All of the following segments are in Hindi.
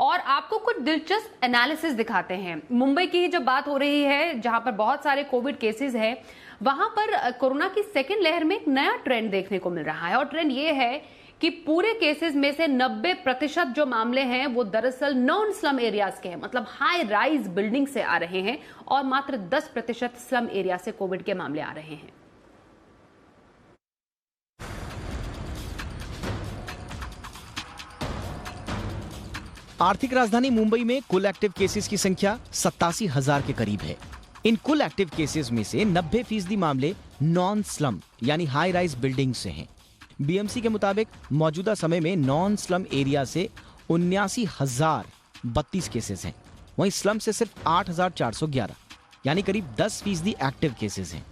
और आपको कुछ दिलचस्प एनालिसिस दिखाते हैं। मुंबई की ही जब बात हो रही है, जहां पर बहुत सारे कोविड केसेस हैं, वहां पर कोरोना की सेकेंड लहर में एक नया ट्रेंड देखने को मिल रहा है। और ट्रेंड ये है कि पूरे केसेस में से 90% जो मामले हैं वो दरअसल नॉन स्लम एरियाज के हैं, मतलब हाई राइज बिल्डिंग से आ रहे हैं, और मात्र 10% स्लम एरिया से कोविड के मामले आ रहे हैं। आर्थिक राजधानी मुंबई में कुल एक्टिव केसेस की संख्या 87,000 के करीब है। इन कुल एक्टिव केसेस में से 90% मामले नॉन स्लम यानी हाई राइज बिल्डिंग से हैं। बीएमसी के मुताबिक मौजूदा समय में नॉन स्लम एरिया से 79,032 केसेस हैं। वहीं स्लम से सिर्फ 8,411 यानी करीब 10% एक्टिव केसेस हैं।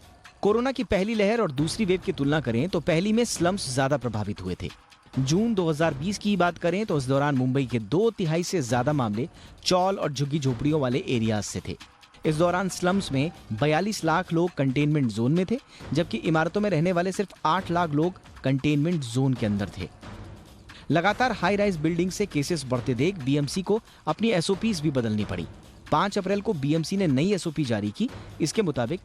कोरोना की पहली लहर और दूसरी वेव की तुलना करें तो पहली में स्लम्स ज्यादा प्रभावित हुए थे। जून 2020 की बात करें तो उस दौरान मुंबई के 2/3 से ज्यादा मामले चौल और झुग्गी झोपड़ियों वाले एरियाज से थे। इस दौरान स्लम्स में 42 लाख लोग कंटेनमेंट जोन में थे, जबकि इमारतों में रहने वाले सिर्फ 8 लाख लोग कंटेनमेंट जोन के अंदर थे। लगातार हाई राइज बिल्डिंग से केसेस बढ़ते देख बीएमसी को अपनी एसओपीज भी बदलनी पड़ी। 5 अप्रैल को बीएमसी ने नई एसओपी जारी की। इसके मुताबिक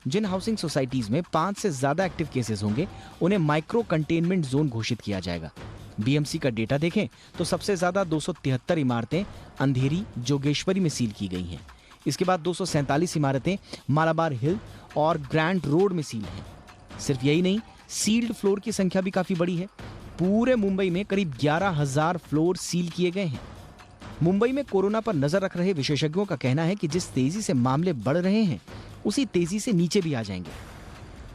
जिन हाउसिंग सोसाइटीज में 5 से ज्यादा एक्टिव केसेस होंगे उन्हें माइक्रो कंटेनमेंट जोन घोषित किया जाएगा। बीएमसी का डेटा देखें तो सबसे ज्यादा 273 इमारतें अंधेरी जोगेश्वरी में सील की गई हैं। इसके बाद 247 इमारतें मालाबार हिल और ग्रैंड रोड में सील हैं। सिर्फ यही नहीं, सील्ड फ्लोर की संख्या भी काफी बड़ी है। पूरे मुंबई में करीब 11,000 फ्लोर सील किए गए हैं। मुंबई में कोरोना पर नजर रख रहे विशेषज्ञों का कहना है कि जिस तेजी से मामले बढ़ रहे हैं उसी तेजी से नीचे भी आ जाएंगे।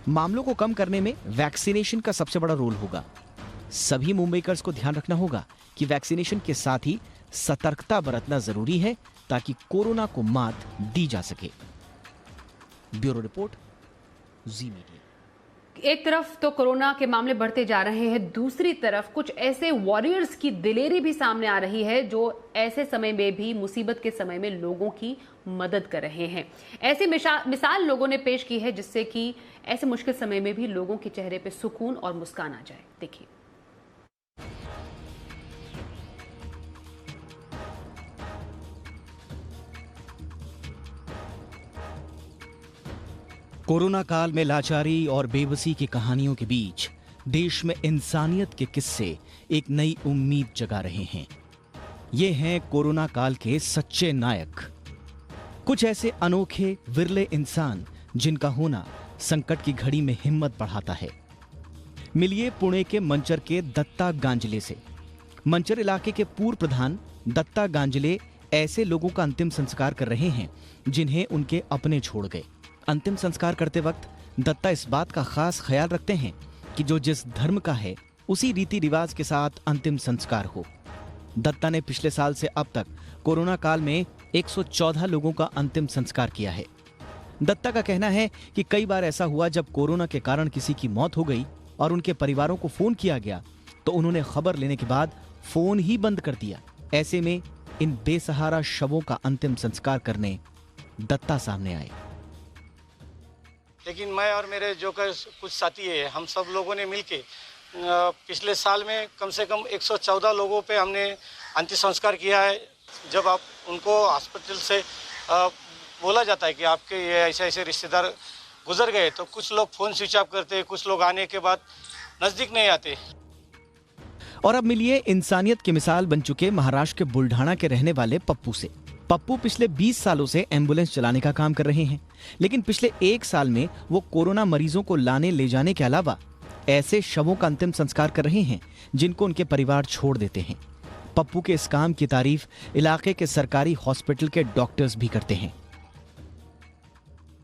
मामलों को कम करने में वैक्सीनेशन का सबसे बड़ा रोल होगा। सभी मुंबईकर्स को ध्यान रखना होगा कि वैक्सीनेशन के साथ ही सतर्कता बरतना जरूरी है ताकि कोरोना को मात दी जा सके। ब्यूरो रिपोर्ट, जी मीडिया। एक तरफ तो कोरोना के मामले बढ़ते जा रहे हैं, दूसरी तरफ कुछ ऐसे वॉरियर्स की दिलेरी भी सामने आ रही है जो ऐसे समय में भी, मुसीबत के समय में लोगों की मदद कर रहे हैं। ऐसी मिसाल लोगों ने पेश की है जिससे कि ऐसे मुश्किल समय में भी लोगों के चेहरे पे सुकून और मुस्कान आ जाए। देखिए। कोरोना काल में लाचारी और बेबसी की कहानियों के बीच देश में इंसानियत के किस्से एक नई उम्मीद जगा रहे हैं। ये हैं कोरोना काल के सच्चे नायक, कुछ ऐसे अनोखे विरले इंसान जिनका होना संकट की घड़ी में हिम्मत बढ़ाता है। मिलिए पुणे के मंचर के दत्ता गांजले से। मंचर इलाके के पूर्व प्रधान दत्ता गांजले ऐसे लोगों का अंतिम संस्कार कर रहे हैं जिन्हें उनके अपने छोड़ गए। अंतिम संस्कार करते वक्त दत्ता इस बात का खास ख्याल रखते हैं कि जो जिस धर्म का है उसी रीति रिवाज के साथ अंतिम संस्कार हो। दत्ता ने पिछले साल से अब तक कोरोना काल में 114 लोगों का अंतिम संस्कार किया है। दत्ता का कहना है कि कई बार ऐसा हुआ जब कोरोना के कारण किसी की मौत हो गई और उनके परिवारों को फोन किया गया तो उन्होंने खबर लेने के बाद फोन ही बंद कर दिया। ऐसे में इन बेसहारा शवों का अंतिम संस्कार करने दत्ता सामने आए। लेकिन मैं और मेरे जो कुछ साथी है, हम सब लोगों ने मिलके पिछले साल में कम से कम 114 लोगों पे हमने अंतिम संस्कार किया है। जब आप उनको हॉस्पिटल से बोला जाता है कि आपके ये ऐसे ऐसे रिश्तेदार गुजर गए, तो कुछ लोग फ़ोन स्विच ऑफ करते, कुछ लोग आने के बाद नज़दीक नहीं आते। और अब मिलिए इंसानियत की मिसाल बन चुके महाराष्ट्र के बुल्ढाना के रहने वाले पप्पू से। पप्पू पिछले 20 सालों से एम्बुलेंस चलाने का काम कर रहे हैं, लेकिन पिछले 1 साल में वो कोरोना मरीजों को लाने ले जाने के अलावा ऐसे शवों का अंतिम संस्कार कर रहे हैं जिनको उनके परिवार छोड़ देते हैं। पप्पू के इस काम की तारीफ इलाके के सरकारी हॉस्पिटल के डॉक्टर्स भी करते हैं।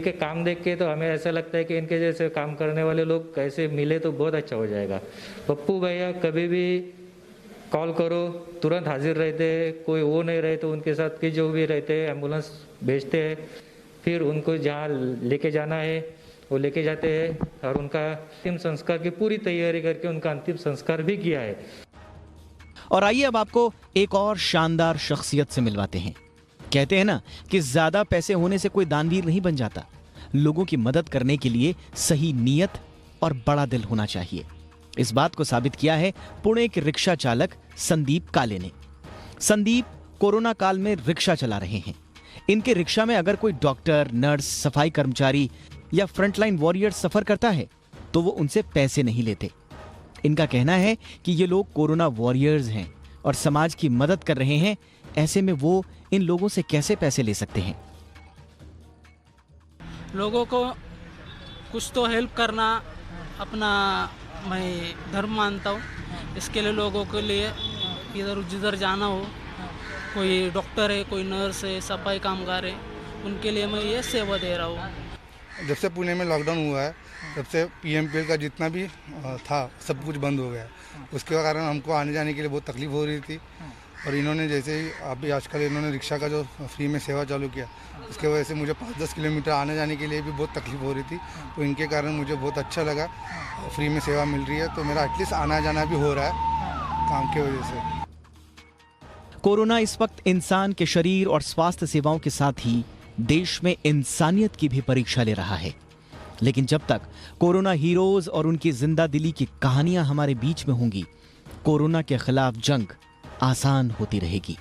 इनके काम देख के तो हमें ऐसा लगता है कि इनके जैसे काम करने वाले लोग कैसे मिले तो बहुत अच्छा हो जाएगा। पप्पू भैया कभी भी कॉल करो तुरंत हाजिर रहते हैं, कोई वो नहीं रहे तो उनके साथ के जो भी रहते हैं एम्बुलेंस भेजते हैं, फिर उनको जहाँ लेके जाना है वो लेके जाते हैं और उनका अंतिम संस्कार की पूरी तैयारी करके उनका अंतिम संस्कार भी किया है। और आइए अब आपको एक और शानदार शख्सियत से मिलवाते हैं। कहते हैं ना कि ज्यादा पैसे होने से कोई दानवीर नहीं बन जाता, लोगों की मदद करने के लिए सही नीयत और बड़ा दिल होना चाहिए। इस बात को साबित किया है पुणे के रिक्शा चालक संदीप काले ने। संदीप कोरोना काल में रिक्शा चला रहे हैं। इनके रिक्शा में अगर कोई डॉक्टर, नर्स, सफाई कर्मचारी या फ्रंटलाइन वॉरियर सफर करता है तो वो उनसे पैसे नहीं लेते। इनका कहना है कि ये लोग कोरोना वॉरियर्स हैं और समाज की मदद कर रहे हैं। ऐसे में वो इन लोगों से कैसे पैसे ले सकते हैं? लोगों को कुछ तो हेल्प करना अपना मैं धर्म मानता हूँ। इसके लिए लोगों के लिए इधर जिधर जाना हो, कोई डॉक्टर है, कोई नर्स है, सफाई कामगार है, उनके लिए मैं ये सेवा दे रहा हूँ। जब से पुणे में लॉकडाउन हुआ है तब से PMPL का जितना भी था सब कुछ बंद हो गया है। उसके कारण हमको आने जाने के लिए बहुत तकलीफ हो रही थी और इन्होंने जैसे ही अभी आजकल इन्होंने रिक्शा का जो फ्री में सेवा चालू किया, उसके वजह से मुझे 5-10 किलोमीटर आने जाने के लिए भी बहुत तकलीफ हो रही थी। तो इनके कारण मुझे बहुत अच्छा लगा, फ्री में सेवा मिल रही है तो मेरा एटलीस्ट आना जाना भी हो रहा है काम की वजह से। कोरोना इस वक्त इंसान के शरीर और स्वास्थ्य सेवाओं के साथ ही देश में इंसानियत की भी परीक्षा ले रहा है। लेकिन जब तक कोरोना हीरोज और उनकी जिंदा दिली की कहानियां हमारे बीच में होंगी, कोरोना के खिलाफ जंग आसान होती रहेगी।